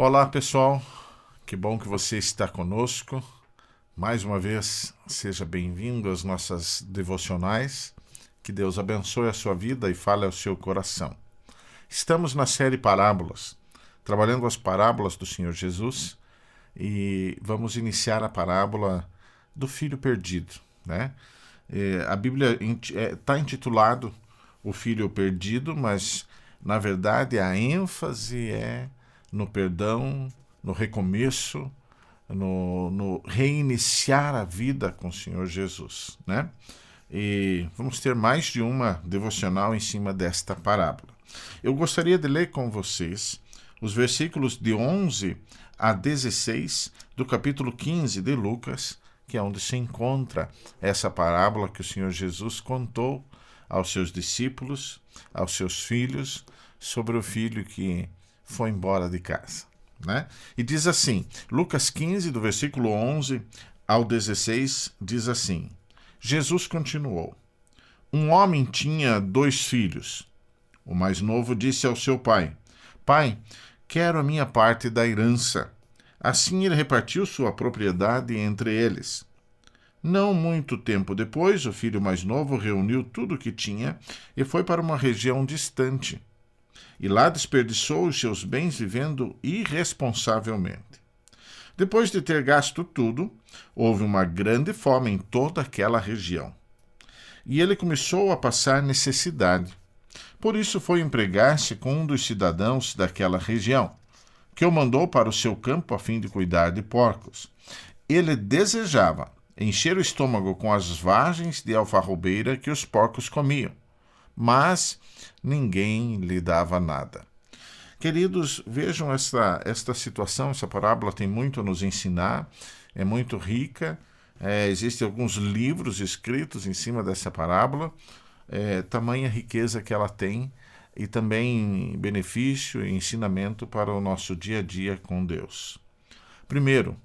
Olá, pessoal. Que bom que você está conosco. Mais uma vez, seja bem-vindo às nossas devocionais. Que Deus abençoe a sua vida e fale ao seu coração. Estamos na série Parábolas, trabalhando as parábolas do Senhor Jesus, e vamos iniciar a parábola do filho perdido, né? A Bíblia está intitulado O Filho Perdido, mas, na verdade, a ênfase é no perdão, no recomeço, no reiniciar a vida com o Senhor Jesus, né? E vamos ter mais de uma devocional em cima desta parábola. Eu gostaria de ler com vocês os versículos de 11 a 16 do capítulo 15 de Lucas, que é onde se encontra essa parábola que o Senhor Jesus contou aos seus discípulos, aos seus filhos, sobre o filho que foi embora de casa, né? E diz assim, Lucas 15, do versículo 11 ao 16, diz assim: Jesus continuou: Um homem tinha 2 filhos. O mais novo disse ao seu pai: Pai, quero a minha parte da herança. Assim ele repartiu sua propriedade entre eles. Não muito tempo depois, o filho mais novo reuniu tudo o que tinha e foi para uma região distante. E lá desperdiçou os seus bens vivendo irresponsavelmente. Depois de ter gasto tudo, houve uma grande fome em toda aquela região. E ele começou a passar necessidade. Por isso foi empregar-se com um dos cidadãos daquela região, que o mandou para o seu campo a fim de cuidar de porcos. Ele desejava encher o estômago com as vagens de alfarrobeira que os porcos comiam, mas ninguém lhe dava nada. Queridos, vejam esta situação, essa parábola tem muito a nos ensinar, é muito rica, existem alguns livros escritos em cima dessa parábola, tamanha riqueza que ela tem, e também benefício e ensinamento para o nosso dia a dia com Deus. Primeiro,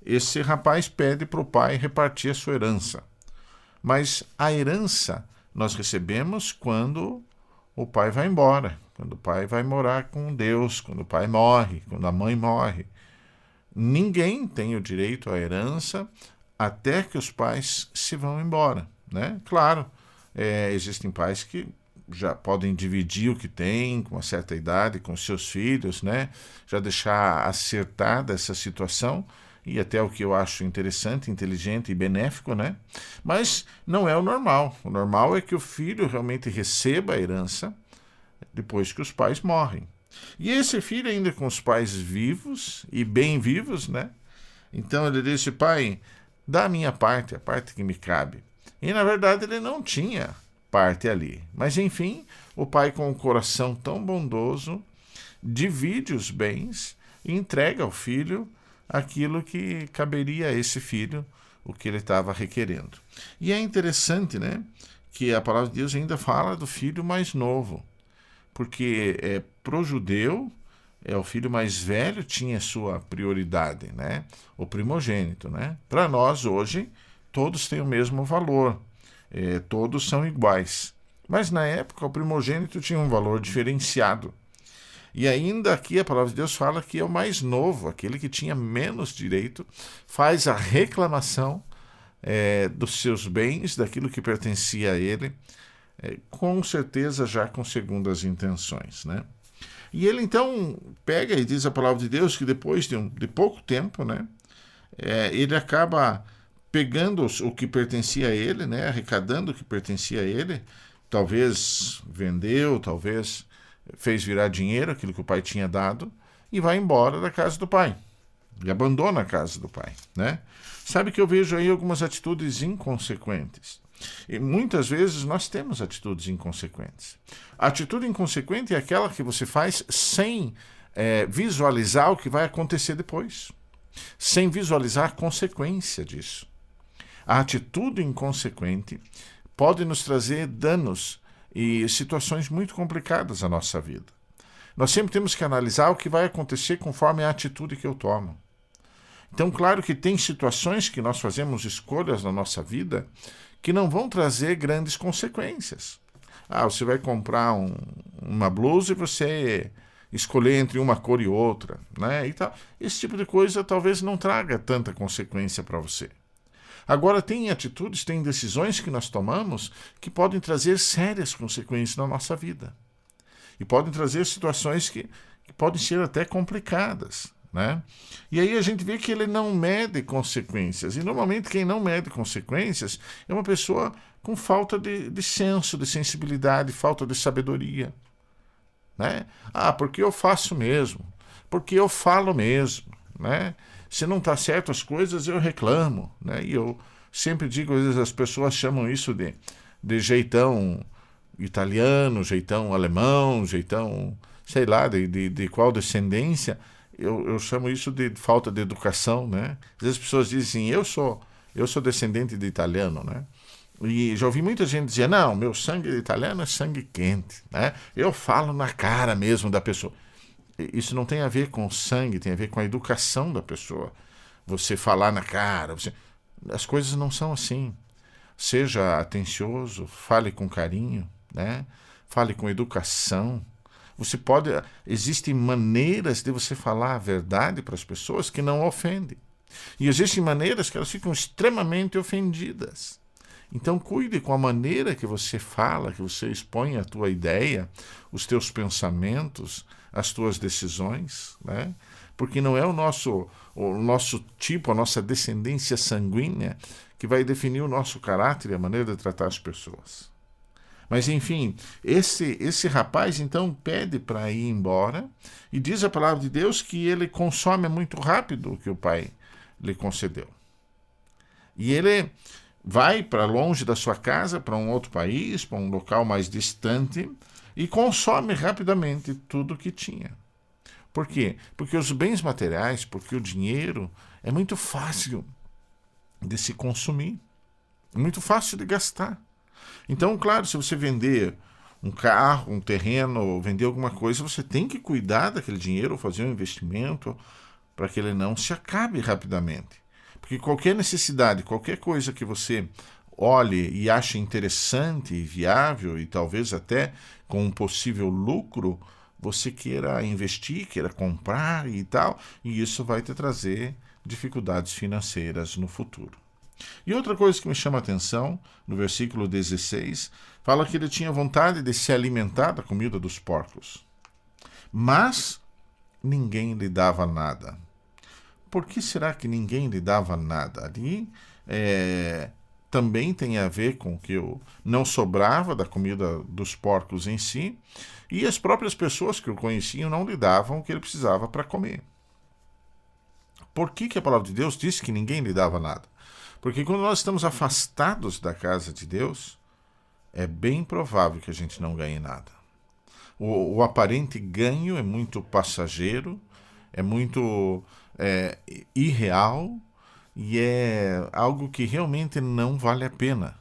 esse rapaz pede para o pai repartir a sua herança, mas a herança nós recebemos quando o pai vai embora, quando o pai vai morar com Deus, quando o pai morre, quando a mãe morre. Ninguém tem o direito à herança até que os pais se vão embora, né? Claro, existem pais que já podem dividir o que têm com uma certa idade com seus filhos, né? Já deixar acertada essa situação, e até o que eu acho interessante, inteligente e benéfico, né? Mas não é o normal. O normal é que o filho realmente receba a herança depois que os pais morrem. E esse filho ainda com os pais vivos e bem vivos, né? Então ele disse: pai, dá a minha parte, a parte que me cabe. E na verdade ele não tinha parte ali. Mas enfim, o pai, com um coração tão bondoso, divide os bens e entrega ao filho aquilo que caberia a esse filho, o que ele estava requerendo. E é interessante, né, que a palavra de Deus ainda fala do filho mais novo, porque para o judeu, o filho mais velho tinha sua prioridade, né, o primogênito, né? Para nós hoje, todos têm o mesmo valor, todos são iguais. Mas na época, o primogênito tinha um valor diferenciado. E ainda aqui a palavra de Deus fala que é o mais novo, aquele que tinha menos direito, faz a reclamação dos seus bens, daquilo que pertencia a ele, com certeza já com segundas intenções, né? E ele então pega e diz a palavra de Deus que depois de pouco tempo, né, ele acaba pegando o que pertencia a ele, né, arrecadando o que pertencia a ele, talvez vendeu, talvez fez virar dinheiro, aquilo que o pai tinha dado, e vai embora da casa do pai. E abandona a casa do pai, né? Sabe que eu vejo aí algumas atitudes inconsequentes. E muitas vezes nós temos atitudes inconsequentes. A atitude inconsequente é aquela que você faz sem visualizar o que vai acontecer depois. Sem visualizar a consequência disso. A atitude inconsequente pode nos trazer danos e situações muito complicadas na nossa vida. Nós sempre temos que analisar o que vai acontecer conforme a atitude que eu tomo. Então, claro que tem situações que nós fazemos escolhas na nossa vida que não vão trazer grandes consequências. Você vai comprar uma blusa e você escolher entre uma cor e outra, né? E tal. Esse tipo de coisa talvez não traga tanta consequência para você. Agora, tem atitudes, tem decisões que nós tomamos que podem trazer sérias consequências na nossa vida. E podem trazer situações que podem ser até complicadas, né? E aí a gente vê que ele não mede consequências. E normalmente quem não mede consequências é uma pessoa com falta de senso, de sensibilidade, falta de sabedoria, né? Porque eu faço mesmo, porque eu falo mesmo, né? Se não está certo as coisas, eu reclamo, né? E eu sempre digo, às vezes as pessoas chamam isso de jeitão italiano, jeitão alemão, jeitão, sei lá, de qual descendência. Eu chamo isso de falta de educação, né? Às vezes as pessoas dizem assim, eu sou descendente de italiano, né? E já ouvi muita gente dizer, não, meu sangue italiano é sangue quente, né? Eu falo na cara mesmo da pessoa. Isso não tem a ver com sangue, tem a ver com a educação da pessoa. Você falar na cara, as coisas não são assim. Seja atencioso, fale com carinho, né? Fale com educação. Existem maneiras de você falar a verdade para as pessoas que não ofendem. E existem maneiras que elas ficam extremamente ofendidas. Então cuide com a maneira que você fala, que você expõe a tua ideia, os teus pensamentos, as tuas decisões, né? Porque não é o nosso tipo, a nossa descendência sanguínea que vai definir o nosso caráter e a maneira de tratar as pessoas. Mas enfim, esse rapaz então pede para ir embora e diz a palavra de Deus que ele consome muito rápido o que o pai lhe concedeu. E ele vai para longe da sua casa, para um outro país, para um local mais distante e consome rapidamente tudo que tinha. Por quê? Porque os bens materiais, porque o dinheiro é muito fácil de se consumir, é muito fácil de gastar. Então, claro, se você vender um carro, um terreno, ou vender alguma coisa, você tem que cuidar daquele dinheiro, ou fazer um investimento para que ele não se acabe rapidamente. Porque qualquer necessidade, qualquer coisa que você olhe e ache interessante e viável, e talvez até com um possível lucro, você queira investir, queira comprar e tal, e isso vai te trazer dificuldades financeiras no futuro. E outra coisa que me chama a atenção, no versículo 16, fala que ele tinha vontade de se alimentar da comida dos porcos. Mas ninguém lhe dava nada. Por que será que ninguém lhe dava nada? Ali também tem a ver com que não sobrava da comida dos porcos em si, e as próprias pessoas que o conheciam não lhe davam o que ele precisava para comer. Por que a palavra de Deus diz que ninguém lhe dava nada? Porque quando nós estamos afastados da casa de Deus, é bem provável que a gente não ganhe nada. O aparente ganho é muito passageiro, é muito irreal e é algo que realmente não vale a pena.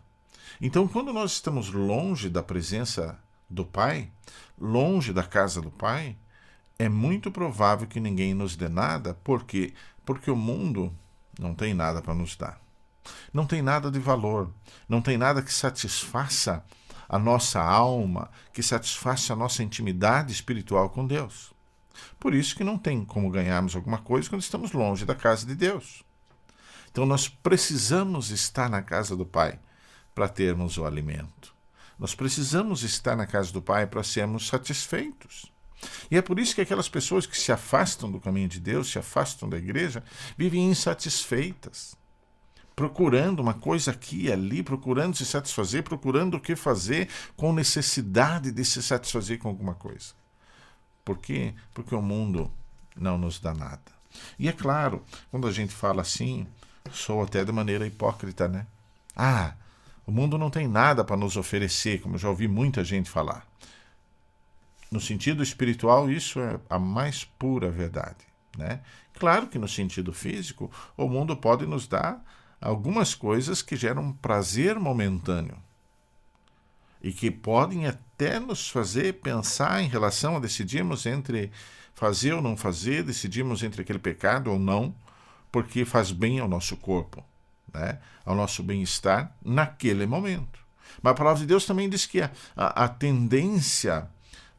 Então, quando nós estamos longe da presença do Pai, longe da casa do Pai, é muito provável que ninguém nos dê nada. Por quê? Porque o mundo não tem nada para nos dar. Não tem nada de valor, não tem nada que satisfaça a nossa alma, que satisfaça a nossa intimidade espiritual com Deus. Por isso que não tem como ganharmos alguma coisa quando estamos longe da casa de Deus. Então nós precisamos estar na casa do Pai para termos o alimento. Nós precisamos estar na casa do Pai para sermos satisfeitos. E é por isso que aquelas pessoas que se afastam do caminho de Deus, se afastam da igreja, vivem insatisfeitas, procurando uma coisa aqui e ali, procurando se satisfazer, procurando o que fazer, com necessidade de se satisfazer com alguma coisa. Por quê? Porque o mundo não nos dá nada. E é claro, quando a gente fala assim, soa até de maneira hipócrita, né? O mundo não tem nada para nos oferecer, como eu já ouvi muita gente falar. No sentido espiritual, isso é a mais pura verdade, né? Claro que no sentido físico, o mundo pode nos dar algumas coisas que geram prazer momentâneo e que podem até nos fazer pensar em relação a decidirmos entre fazer ou não fazer, decidirmos entre aquele pecado ou não, porque faz bem ao nosso corpo, né? Ao nosso bem-estar naquele momento. Mas a palavra de Deus também diz que a tendência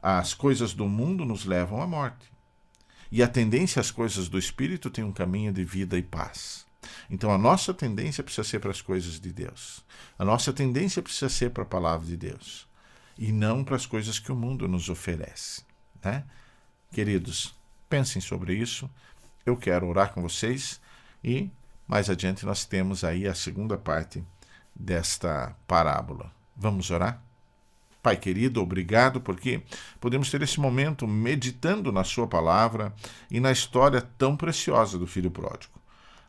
As coisas do mundo nos levam à morte. E a tendência às coisas do Espírito tem um caminho de vida e paz. Então a nossa tendência precisa ser para as coisas de Deus. A nossa tendência precisa ser para a palavra de Deus. E não para as coisas que o mundo nos oferece, né? Queridos, pensem sobre isso. Eu quero orar com vocês e mais adiante nós temos aí a segunda parte desta parábola. Vamos orar? Pai querido, obrigado porque podemos ter esse momento meditando na sua palavra e na história tão preciosa do filho pródigo,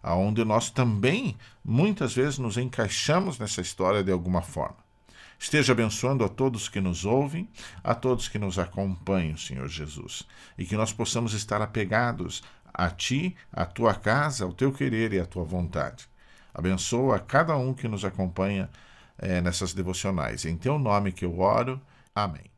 aonde nós também muitas vezes nos encaixamos nessa história de alguma forma. Esteja abençoando a todos que nos ouvem, a todos que nos acompanham, Senhor Jesus, e que nós possamos estar apegados a Ti, a Tua casa, ao Teu querer e à Tua vontade. Abençoa a cada um que nos acompanha nessas devocionais. Em Teu nome que eu oro. Amém.